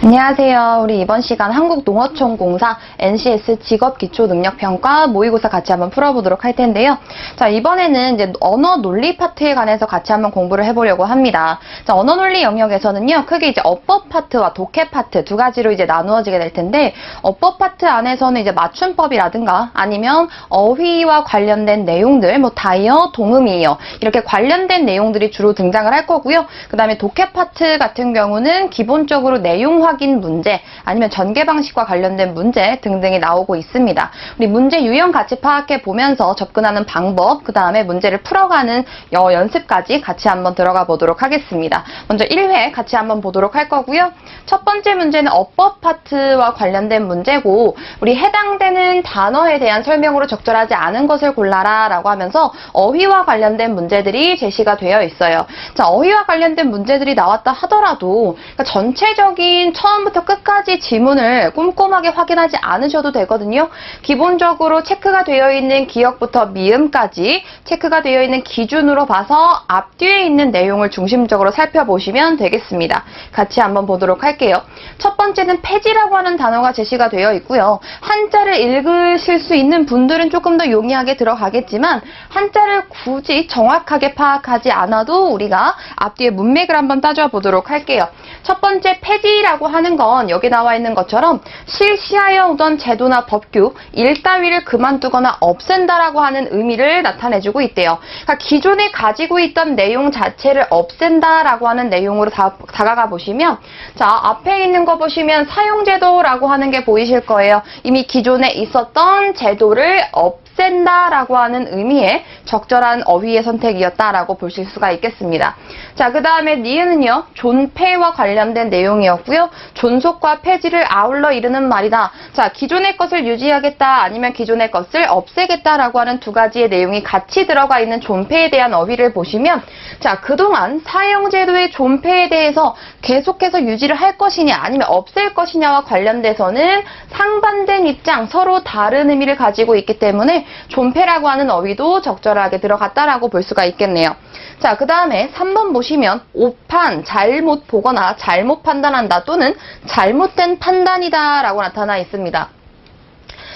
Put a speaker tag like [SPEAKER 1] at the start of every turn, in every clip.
[SPEAKER 1] 안녕하세요. 우리 이번 시간 한국농어촌공사 NCS 직업기초능력평가 모의고사 같이 한번 풀어보도록 할 텐데요. 자, 이번에는 이제 언어 논리 파트에 관해서 같이 한번 공부를 해보려고 합니다. 자, 언어 논리 영역에서는요, 크게 이제 어법 파트와 독해 파트 두 가지로 이제 나누어지게 될 텐데, 어법 파트 안에서는 이제 맞춤법이라든가 아니면 어휘와 관련된 내용들, 뭐 다이어, 동음이어 이렇게 관련된 내용들이 주로 등장을 할 거고요. 그 다음에 독해 파트 같은 경우는 기본적으로 내용 확인 문제, 아니면 전개 방식과 관련된 문제 등등이 나오고 있습니다. 우리 문제 유형 같이 파악해 보면서 접근하는 방법, 그 다음에 문제를 풀어가는 연습까지 같이 한번 들어가 보도록 하겠습니다. 먼저 1회 같이 한번 보도록 할 거고요. 첫 번째 문제는 어법 파트와 관련된 문제고, 우리 해당되는 단어에 대한 설명으로 적절하지 않은 것을 골라라 라고 하면서 어휘와 관련된 문제들이 제시가 되어 있어요. 자, 어휘와 관련된 문제들이 나왔다 하더라도 그러니까 전체적인 처음부터 끝까지 지문을 꼼꼼하게 확인하지 않으셔도 되거든요. 기본적으로 체크가 되어 있는 기역부터 미음까지 체크가 되어 있는 기준으로 봐서 앞뒤에 있는 내용을 중심적으로 살펴보시면 되겠습니다. 같이 한번 보도록 할게요. 첫 번째는 폐지라고 하는 단어가 제시가 되어 있고요. 한자를 읽으실 수 있는 분들은 조금 더 용이하게 들어가겠지만 한자를 굳이 정확하게 파악하지 않아도 우리가 앞뒤에 문맥을 한번 따져보도록 할게요. 첫 번째 폐지라고 하는 건 여기 나와 있는 것처럼 실시하여 오던 제도나 법규, 일 따위를 그만두거나 없앤다라고 하는 의미를 나타내주고 있대요. 그러니까 기존에 가지고 있던 내용 자체를 없앤다라고 하는 내용으로 다가가 보시면, 자, 앞에 있는 거 보시면 사용제도라고 하는 게 보이실 거예요. 이미 기존에 있었던 제도를 없앤다라고 하는 의미의 적절한 어휘의 선택이었다라고 보실 수가 있겠습니다. 자, 그 다음에 니은은요, 존폐와 관련된 내용이었고요. 존속과 폐지를 아울러 이르는 말이다. 자, 기존의 것을 유지하겠다, 아니면 기존의 것을 없애겠다라고 하는 두 가지의 내용이 같이 들어가 있는 존폐에 대한 어휘를 보시면, 자, 그동안 사용제도의 존폐에 대해서 계속해서 유지를 할 것이냐, 아니면 없앨 것이냐와 관련돼서는 상반된 입장, 서로 다른 의미를 가지고 있기 때문에 존폐라고 하는 어휘도 적절하게 들어갔다라고 볼 수가 있겠네요. 자, 그 다음에 3번 보시면 오판, 잘못 보거나 잘못 판단한다 또는 잘못된 판단이다 라고 나타나 있습니다.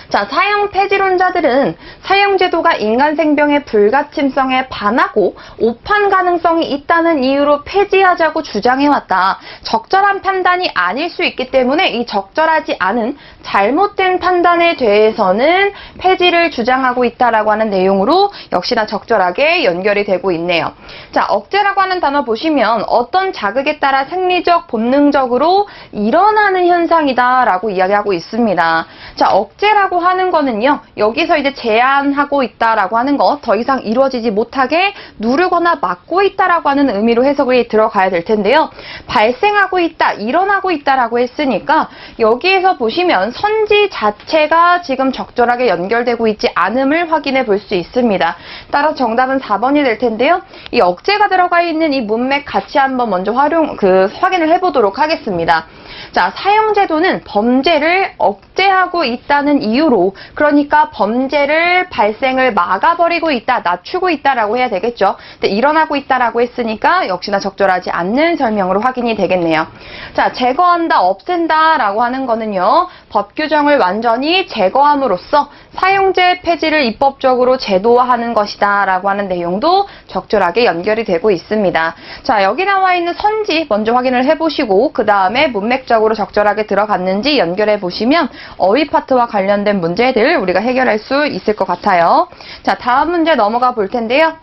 [SPEAKER 1] 자, 사용 폐지론자들은 사용제도가 인간 생명의 불가침성에 반하고 오판 가능성이 있다는 이유로 폐지하자고 주장해왔다. 적절한 판단이 아닐 수 있기 때문에 이 적절하지 않은 잘못된 판단에 대해서는 폐지를 주장하고 있다라고 하는 내용으로 역시나 적절하게 연결이 되고 있네요. 자, 억제라고 하는 단어 보시면 어떤 자극에 따라 생리적, 본능적으로 일어나는 현상이다라고 이야기하고 있습니다. 자, 억제라고 하는 거는요, 여기서 이제 제한하고 있다라고 하는 거, 더 이상 이루어지지 못하게 누르거나 막고 있다라고 하는 의미로 해석이 들어가야 될 텐데요. 발생하고 있다, 일어나고 있다라고 했으니까 여기에서 보시면 선지 자체가 지금 적절하게 연결되고 있지 않음을 확인해 볼 수 있습니다. 따라서 정답은 4번이 될 텐데요. 이 억제가 들어가 있는 이 문맥 같이 한번 먼저 확인을 해보도록 하겠습니다. 자, 사용제도는 범죄를 억제하고 있다는 이유로, 그러니까 범죄를 발생을 막아버리고 있다, 낮추고 있다라고 해야 되겠죠. 근데 일어나고 있다라고 했으니까 역시나 적절하지 않는 설명으로 확인이 되겠네요. 자, 제거한다, 없앤다라고 하는 거는요, 법 규정을 완전히 제거함으로써 사용제 폐지를 입법적으로 제도화하는 것이다 라고 하는 내용도 적절하게 연결이 되고 있습니다. 자, 여기 나와 있는 선지 먼저 확인을 해보시고 그 다음에 문맥적으로 적절하게 들어갔는지 연결해 보시면 어휘 파트와 관련된 문제들 우리가 해결할 수 있을 것 같아요. 자, 다음 문제 넘어가 볼 텐데요.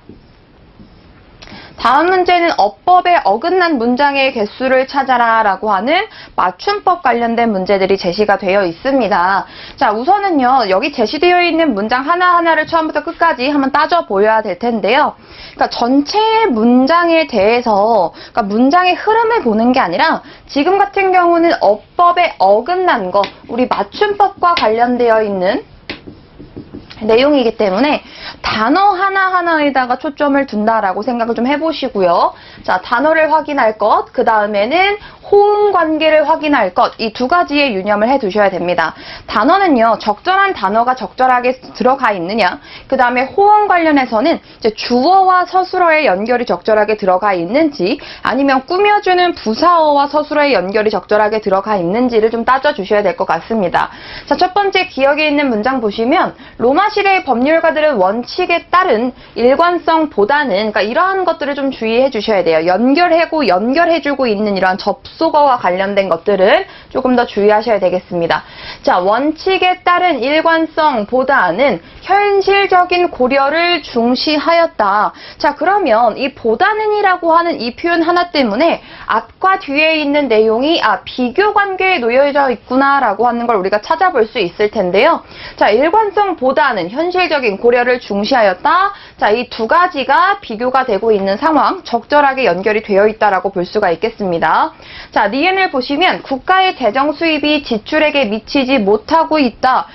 [SPEAKER 1] 다음 문제는 어법에 어긋난 문장의 개수를 찾아라 라고 하는 맞춤법 관련된 문제들이 제시가 되어 있습니다. 자, 우선은요, 여기 제시되어 있는 문장 하나하나를 처음부터 끝까지 한번 따져보여야 될 텐데요. 그러니까 전체 문장에 대해서, 그러니까 문장의 흐름을 보는 게 아니라 지금 같은 경우는 어법에 어긋난 거, 우리 맞춤법과 관련되어 있는 내용이기 때문에 단어 하나하나에다가 초점을 둔다라고 생각을 좀 해보시고요. 자, 단어를 확인할 것, 그 다음에는 호응 관계를 확인할 것, 이 두 가지에 유념을 해 두셔야 됩니다. 단어는요, 적절한 단어가 적절하게 들어가 있느냐, 그 다음에 호응 관련해서는 이제 주어와 서술어의 연결이 적절하게 들어가 있는지, 아니면 꾸며주는 부사어와 서술어의 연결이 적절하게 들어가 있는지를 좀 따져주셔야 될 것 같습니다. 자, 첫 번째 기억에 있는 문장 보시면, 로마 시대의 법률가들은 원칙에 따른 일관성보다는, 그러니까 이러한 것들을 좀 주의해 주셔야 돼요. 연결해주고 있는 이러한 접속어와 관련된 것들은 조금 더 주의하셔야 되겠습니다. 자, 원칙에 따른 일관성보다는 현실적인 고려를 중시하였다. 자, 그러면 이 보다는이라고 하는 이 표현 하나 때문에 앞과 뒤에 있는 내용이 비교 관계에 놓여져 있구나라고 하는 걸 우리가 찾아볼 수 있을 텐데요. 자, 일관성보다는 현실적인 고려를 중시하였다. 자, 이 두 가지가 비교가 되고 있는 상황, 적절하게 연결이 되어 있다라고 볼 수가 있겠습니다. 자, 니은을 보시면 국가의 재정 수입이 지출액에 미치지 못하고 있다.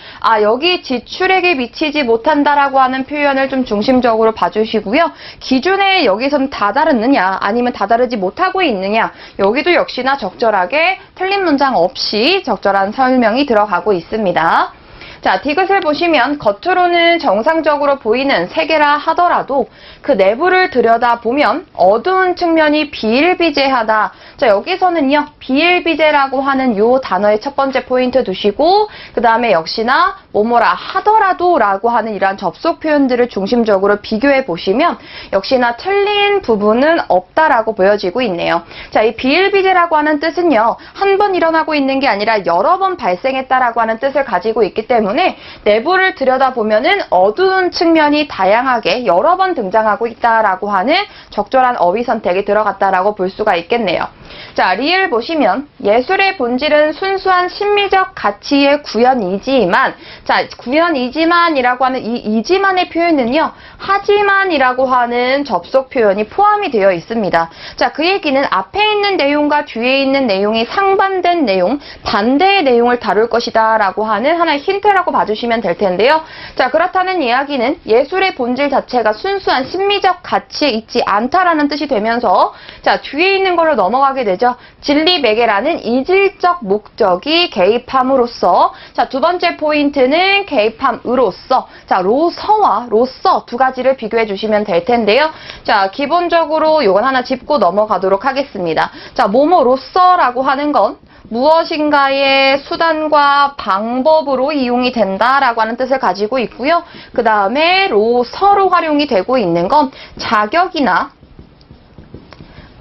[SPEAKER 1] 여기 지출액에 미치지 못한다라고 하는 표현을 좀 중심적으로 봐주시고요. 기준에 여기선 다다르느냐 아니면 다다르지 못하고 있느냐, 여기도 역시나 적절하게 틀린 문장 없이 적절한 설명이 들어가고 있습니다. 자, 디귿을 보시면 겉으로는 정상적으로 보이는 세계라 하더라도 그 내부를 들여다보면 어두운 측면이 비일비재하다. 자, 여기서는요, 비일비재라고 하는 요 단어의 첫 번째 포인트 두시고, 그 다음에 역시나 뭐뭐라 하더라도 라고 하는 이러한 접속 표현들을 중심적으로 비교해 보시면 역시나 틀린 부분은 없다라고 보여지고 있네요. 자, 이 비일비재라고 하는 뜻은요, 한 번 일어나고 있는 게 아니라 여러 번 발생했다라고 하는 뜻을 가지고 있기 때문에 내부를 들여다보면은 어두운 측면이 다양하게 여러 번 등장하고 있다라고 하는 적절한 어휘 선택이 들어갔다라고 볼 수가 있겠네요. 자, 리을 보시면 예술의 본질은 순수한 심미적 가치의 구현이지만, 자, 구현이지만이라고 하는 이 이지만의 표현은요, 하지만이라고 하는 접속 표현이 포함이 되어 있습니다. 자, 그 얘기는 앞에 있는 내용과 뒤에 있는 내용이 상반된 내용, 반대의 내용을 다룰 것이다 라고 하는 하나의 힌트라고 봐주시면 될 텐데요. 자, 그렇다는 이야기는 예술의 본질 자체가 순수한 심미적 가치에 있지 않다라는 뜻이 되면서, 자, 뒤에 있는 걸로 넘어가게 되죠. 진리 매개라는 이질적 목적이 개입함으로써, 자, 두 번째 포인트는 개입함으로써, 자, 로서와 로서 두 가지를 비교해 주시면 될 텐데요. 자, 기본적으로 이건 하나 짚고 넘어가도록 하겠습니다. 자, 뭐뭐로서라고 하는 건 무엇인가의 수단과 방법으로 이용이 된다라고 하는 뜻을 가지고 있고요. 그 다음에 로서로 활용이 되고 있는 건 자격이나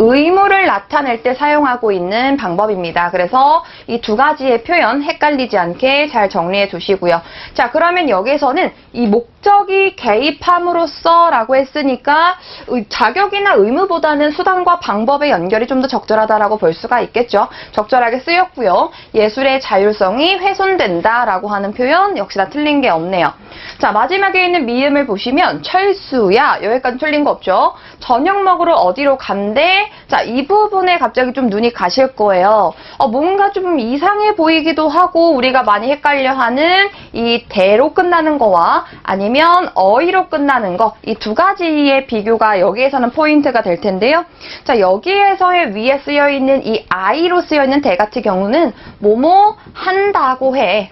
[SPEAKER 1] 의무를 나타낼 때 사용하고 있는 방법입니다. 그래서 이 두 가지의 표현 헷갈리지 않게 잘 정리해 두시고요. 자, 그러면 여기서는 이 목적이 개입함으로써 라고 했으니까 자격이나 의무보다는 수단과 방법의 연결이 좀 더 적절하다라고 볼 수가 있겠죠. 적절하게 쓰였고요. 예술의 자율성이 훼손된다 라고 하는 표현 역시나 틀린 게 없네요. 자, 마지막에 있는 미음을 보시면 철수야, 여기까지 틀린 거 없죠. 저녁 먹으러 어디로 간대? 자, 이 부분에 갑자기 좀 눈이 가실 거예요. 뭔가 좀 이상해 보이기도 하고 우리가 많이 헷갈려하는 이 대로 끝나는 거와 아니면 어이로 끝나는 거, 이 두 가지의 비교가 여기에서는 포인트가 될 텐데요. 자, 여기에서의 위에 쓰여 있는 이 I로 쓰여 있는 대 같은 경우는 뭐뭐 한다고 해.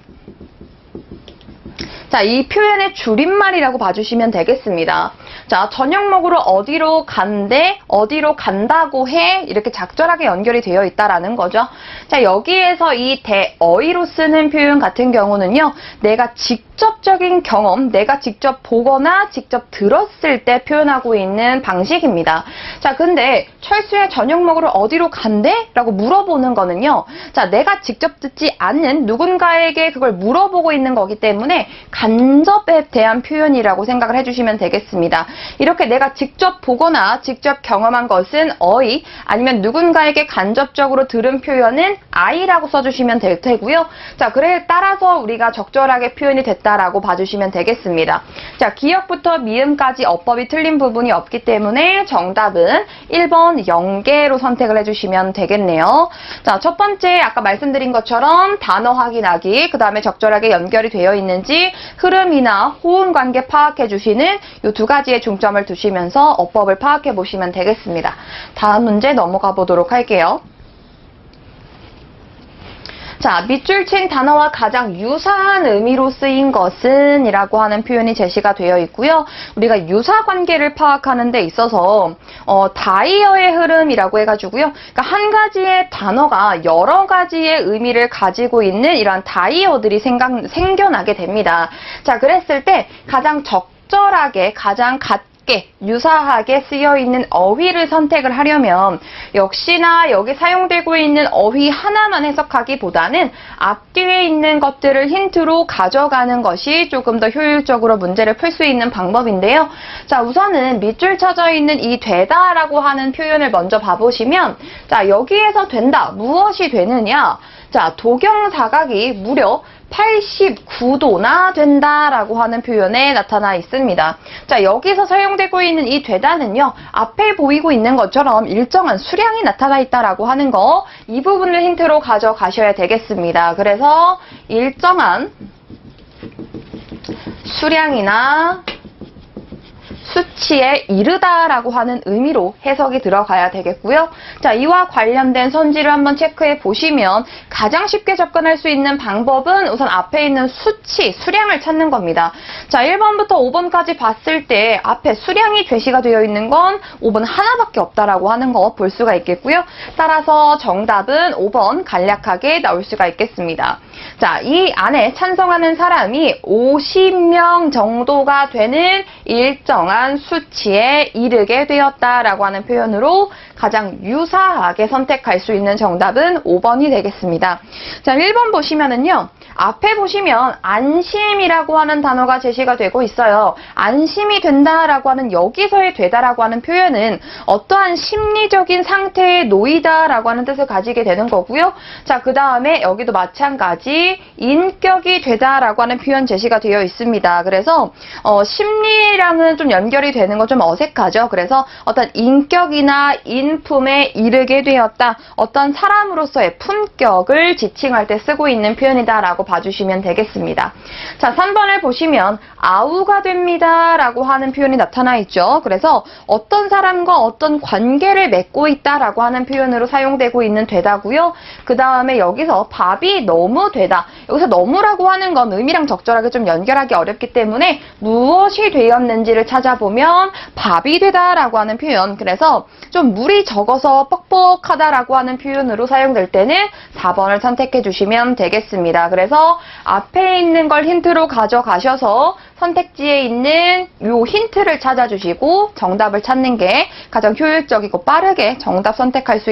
[SPEAKER 1] 자, 이 표현의 줄임말이라고 봐주시면 되겠습니다. 자, 저녁 먹으러 어디로 간대, 어디로 간다고 해, 이렇게 적절하게 연결이 되어 있다라는 거죠. 자, 여기에서 이 대어이로 쓰는 표현 같은 경우는요, 내가 직접적인 경험, 내가 직접 보거나 직접 들었을 때 표현하고 있는 방식입니다. 자, 근데 철수야 저녁 먹으러 어디로 간대? 라고 물어보는 거는요, 자, 내가 직접 듣지 않는 누군가에게 그걸 물어보고 있는 거기 때문에 간접에 대한 표현이라고 생각을 해주시면 되겠습니다. 이렇게 내가 직접 보거나 직접 경험한 것은 어이, 아니면 누군가에게 간접적으로 들은 표현은 I라고 써주시면 될 테고요. 자, 그래 따라서 우리가 적절하게 표현이 됐다라고 봐주시면 되겠습니다. 자, 기역부터 미음까지 어법이 틀린 부분이 없기 때문에 정답은 1번 영계로 선택을 해주시면 되겠네요. 자, 첫 번째 아까 말씀드린 것처럼 단어 확인하기, 그 다음에 적절하게 연결이 되어 있는지 흐름이나 호응 관계 파악해 주시는 이 두 가지의 중점을 두시면서 어법을 파악해 보시면 되겠습니다. 다음 문제 넘어가 보도록 할게요. 자, 밑줄 친 단어와 가장 유사한 의미로 쓰인 것은 이라고 하는 표현이 제시가 되어 있고요. 우리가 유사 관계를 파악하는 데 있어서 다이어의 흐름이라고 해가지고요. 그러니까 한 가지의 단어가 여러 가지의 의미를 가지고 있는 이러한 다이어들이 생겨나게 됩니다. 자, 그랬을 때 가장 적절하게, 가장 유사하게 쓰여있는 어휘를 선택을 하려면 역시나 여기 사용되고 있는 어휘 하나만 해석하기보다는 앞뒤에 있는 것들을 힌트로 가져가는 것이 조금 더 효율적으로 문제를 풀 수 있는 방법인데요. 자, 우선은 밑줄 쳐져 있는 이 되다라고 하는 표현을 먼저 봐보시면, 자, 여기에서 된다, 무엇이 되느냐? 자, 도경사각이 무려 89도나 된다라고 하는 표현에 나타나 있습니다. 자, 여기서 사용되고 있는 이 되다는요, 앞에 보이고 있는 것처럼 일정한 수량이 나타나 있다라고 하는 거, 이 부분을 힌트로 가져가셔야 되겠습니다. 그래서 일정한 수량이나 수치에 이르다라고 하는 의미로 해석이 들어가야 되겠고요. 자, 이와 관련된 선지를 한번 체크해 보시면 가장 쉽게 접근할 수 있는 방법은 우선 앞에 있는 수치, 수량을 찾는 겁니다. 자, 1번부터 5번까지 봤을 때 앞에 수량이 제시가 되어 있는 건 5번 하나밖에 없다라고 하는 거 볼 수가 있겠고요. 따라서 정답은 5번 간략하게 나올 수가 있겠습니다. 자, 이 안에 찬성하는 사람이 50명 정도가 되는 일정한 수치에 이르게 되었다라고 하는 표현으로 가장 유사하게 선택할 수 있는 정답은 5번이 되겠습니다. 자, 1번 보시면은요. 앞에 보시면 안심이라고 하는 단어가 제시가 되고 있어요. 안심이 된다라고 하는 여기서의 되다라고 하는 표현은 어떠한 심리적인 상태에 놓이다라고 하는 뜻을 가지게 되는 거고요. 자, 그 다음에 여기도 마찬가지 인격이 되다라고 하는 표현 제시가 되어 있습니다. 그래서 심리랑은 좀 연결이 되는 건 좀 어색하죠. 그래서 어떤 인격이나 인품에 이르게 되었다. 어떤 사람으로서의 품격을 지칭할 때 쓰고 있는 표현이다라고 봐주시면 되겠습니다. 자, 3번을 보시면 아우가 됩니다 라고 하는 표현이 나타나 있죠. 그래서 어떤 사람과 어떤 관계를 맺고 있다라고 하는 표현으로 사용되고 있는 되다고요. 그 다음에 여기서 밥이 너무 되다. 여기서 너무라고 하는 건 의미랑 적절하게 좀 연결하기 어렵기 때문에 무엇이 되었는지를 찾아보면 밥이 되다라고 하는 표현. 그래서 좀 물이 적어서 뻑뻑하다라고 하는 표현으로 사용될 때는 4번을 선택해 주시면 되겠습니다. 그래서 앞에 있는 걸 힌트로 가져가셔서 선택지에 있는 요 힌트를 찾아주시고 정답을 찾는 게 가장 효율적이고 빠르게 정답 선택할 수